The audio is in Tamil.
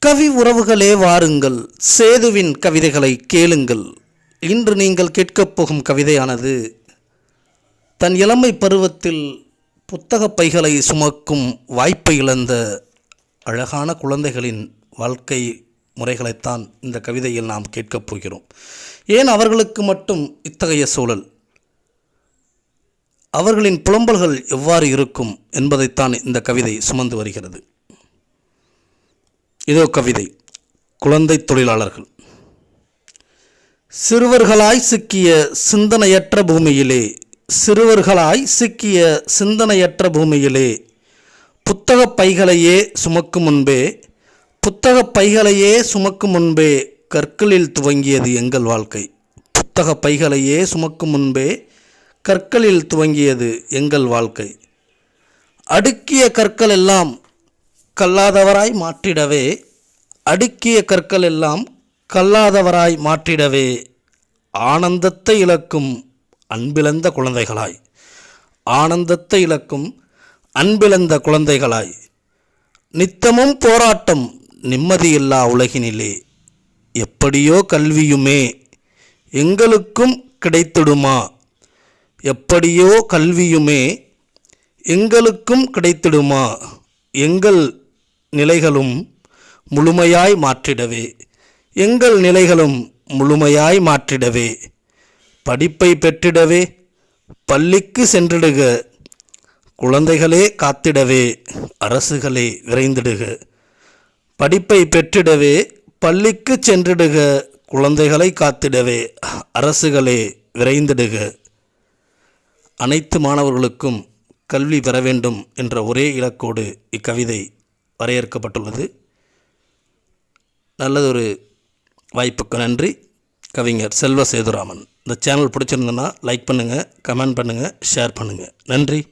கவி உறவுகளே வாருங்கள், சேதுவின் கவிதைகளை கேளுங்கள். இன்று நீங்கள் கேட்கப் போகும் கவிதையானது தன் இளமை பருவத்தில் புத்தக பைகளை சுமக்கும் வாய்ப்பை இழந்த அழகான குழந்தைகளின் வாழ்க்கை முறைகளைத்தான் இந்த கவிதையில் நாம் கேட்கப் போகிறோம். ஏன் அவர்களுக்கு மட்டும் இத்தகைய சூழல், அவர்களின் புலம்பல்கள் எவ்வாறு இருக்கும் என்பதைத்தான் இந்த கவிதை சுமந்து வருகிறது. இதோ கவிதை. குழந்தை தொழிலாளர்கள். சிறுவர்களாய் சிக்கிய சிந்தனையற்ற பூமியிலே, சிறுவர்களாய் சிக்கிய சிந்தனையற்ற பூமியிலே, புத்தகப் பைகளையே சுமக்கும் முன்பே, புத்தகப் பைகளையே சுமக்கும் முன்பே கற்களில் துவங்கியது எங்கள் வாழ்க்கை. புத்தகப் பைகளையே சுமக்கும் முன்பே கற்களில் துவங்கியது எங்கள் வாழ்க்கை. அடுக்கிய கற்கள் எல்லாம் கல்லாதவராய் மாற்றிடவே, அடுக்கிய கற்கள் எல்லாம் கல்லாதவராய் மாற்றிடவே, ஆனந்தத்தை இழக்கும் அன்பிழந்த குழந்தைகளாய், ஆனந்தத்தை இழக்கும் அன்பிழந்த குழந்தைகளாய், நித்தமும் போராட்டம் நிம்மதியில்லா உலகினிலே, எப்படியோ கல்வியுமே எங்களுக்கும் கிடைத்திடுமா, எப்படியோ கல்வியுமே எங்களுக்கும் கிடைத்திடுமா, எங்கள் நிலைகளும் முழுமையாய் மாற்றிடவே, எங்கள் நிலைகளும் முழுமையாய் மாற்றிடவே, படிப்பை பெற்றிடவே பள்ளிக்கு சென்றிடுக, குழந்தைகளே காத்திடவே அரசுகளே விரைந்திடுக, படிப்பை பெற்றிடவே பள்ளிக்கு சென்றிடுக, குழந்தைகளை காத்திடவே அரசுகளே விரைந்திடுக. அனைத்து மாணவர்களுக்கும் கல்வி பெற வேண்டும் என்ற ஒரே இலக்கோடு இக்கவிதை வரையறுக்கப்பட்டுள்ளது. நல்லதொரு வாய்ப்புக்கு நன்றி. கவிஞர் செல்வ சேதுராமன். இந்த சேனல் பிடிச்சிருந்தனா லைக் பண்ணுங்கள், கமெண்ட் பண்ணுங்கள், ஷேர் பண்ணுங்கள். நன்றி.